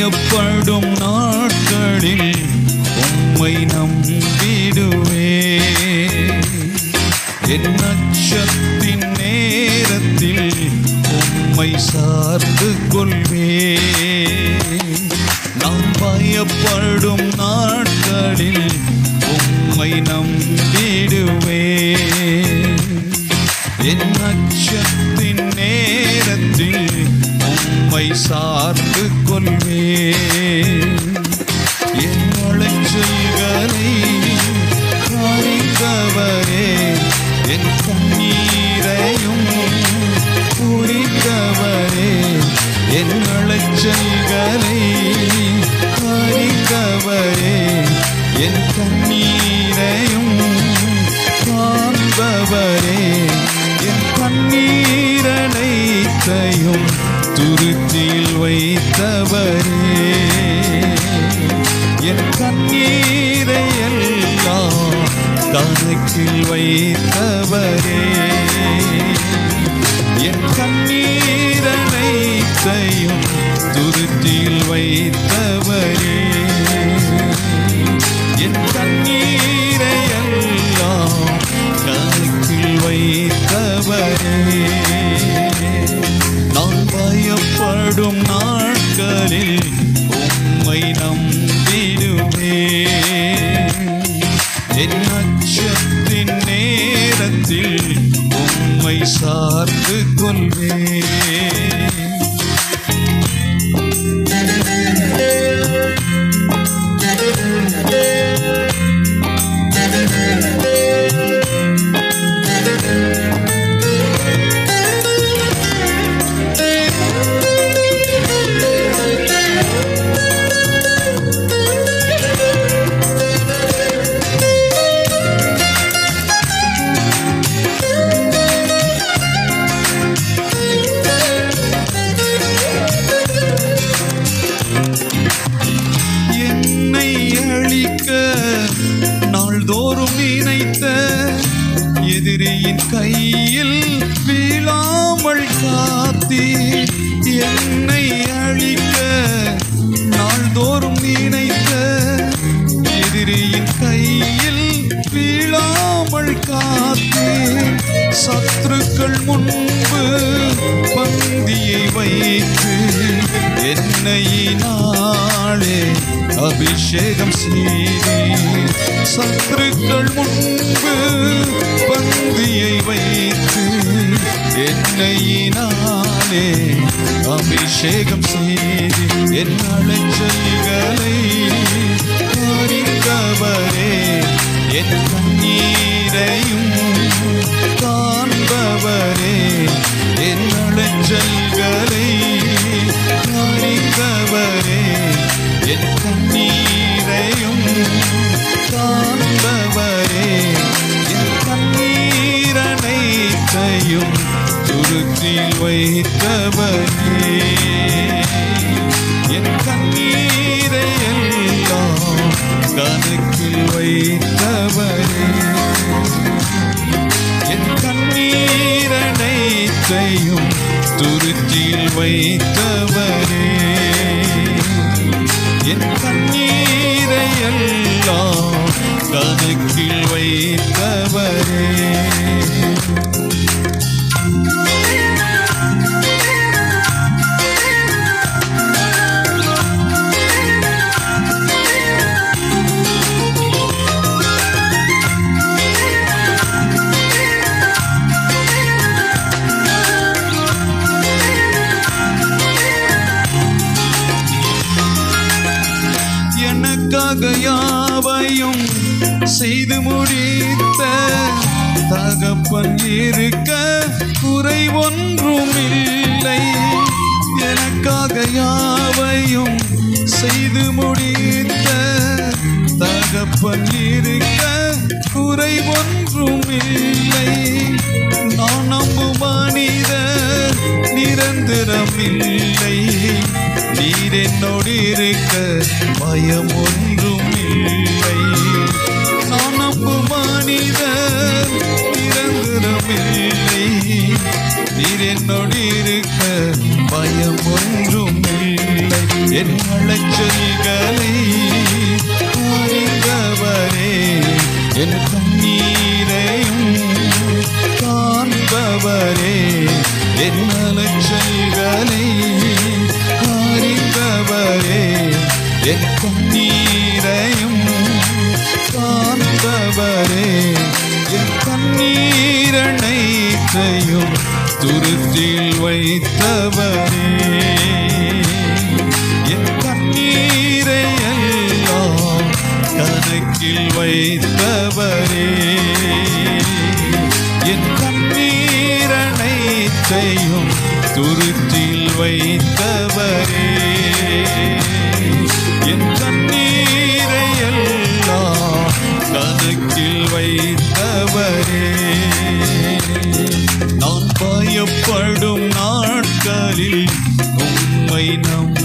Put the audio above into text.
பயப்படும் நாட்களில் உம்மை நம்பிடுவே. என் அச்சத்தின் நேரத்தில் உம்மை சார்ந்து கொள்வே. நான் பயப்படும் நாட்களில் உம்மை நம்பிடுவே. என் அச்சத்தின் நேரத்தில் உம்மை சார்ந்து கொள்வே. என் அலைச்சல்களை அறிந்தவரே, என் கண்ணீரையும் புரிந்தவரே. என் அலைச்சல்களை அறிந்தவரே, என் கண்ணீரையும் காண்பவரே. என் கண்ணீரனைத்தையும் துருத்தியில் வைத்தவரே. என் கண்ணீரை எல்லாம் கணக்கில் வைத்தவரே. என் கண்ணீரனைத்தையும் துருத்தியில் வைத்தவரே. என் கண்ணீரை எல்லாம் கணக்கில் வைத்தவரே. நான் பயப்படும் நாட்களில் உம்மை நம்பிடுவே. என் அச்சத்தின் நேரத்தில் உம்மை சார்ந்து கொள்வே. நாள்தோறும் நினைத்த எதிரியின் கையில் வீழாமல் காத்தீர். என்னை அழிக்க நாள்தோறும் நினைத்த எதிரியின் கையில் வீழாமல் காத்தீர். சத்துருக்கள் முன்பு பந்தியை வைத்து என்னையினாலே அபிஷேகம் செய்தீர். சத்துருக்கள் முன்பு பந்தியை வைத்து என்னையினாலே அபிஷேகம் செய்தீர். என் அலைச்சல்களை அறிந்தவரே, என் கண்ணீரையும் காண்பவரே. என் அலைச்சல்களை அறிந்தவரே, என் கண்ணீரையும் காண்பவரே. என் கண்ணீரனைத்தையும் துருத்தியில் வைத்தவரே. என் கண்ணீரை எல்லாம் கணக்கில் வைத்தவரே. என் கண்ணீரனைத்தையும் துருத்தியில் வைத்தவரே. என் கண்ணீரை எல்லாம் கணக்கில் வைத்தவரே. எனக்காக யாவையும் செய்து முடித்த தகப்பன் இருக்க குறை ஒன்றும் இல்லை. எனக்காக யாவையும் செய்து முடித்த தகப்பன் இருக்க குறை ஒன்றும் இல்லை. நான் நம்பும் மனிதர் நிரந்தரம் இல்லை. நீர் என்னோடு இருக்க பயம் ஒன்றும் இல்லை. நான் நம்பும் மனிதர் நிரந்தரம் இல்லை. நீர் என்னோடு இருக்க பயம் ஒன்றும் இல்லை. என் அலைச்சல்களை அறிந்தவரே, என் கண்ணீரையும் காண்பவரே, என் அலைச்சல்களை அறிந்தவரே, என் கண்ணீரையும் காண்பவரே, என் கண்ணீரனைத்தையும் துருத்தில் வைத்தவரே, என் கண்ணீரை எல்லாம் கணக்கில் வைத்தவரே, என் கண்ணீரனைத்தையும் துருத்தில் வைத்தவரே, என் கண்ணீரை எல்லாம் கணக்கில் வைத்தவரே. நான் பயப்படும் நாட்களில் உம்மை நம்புவேன்,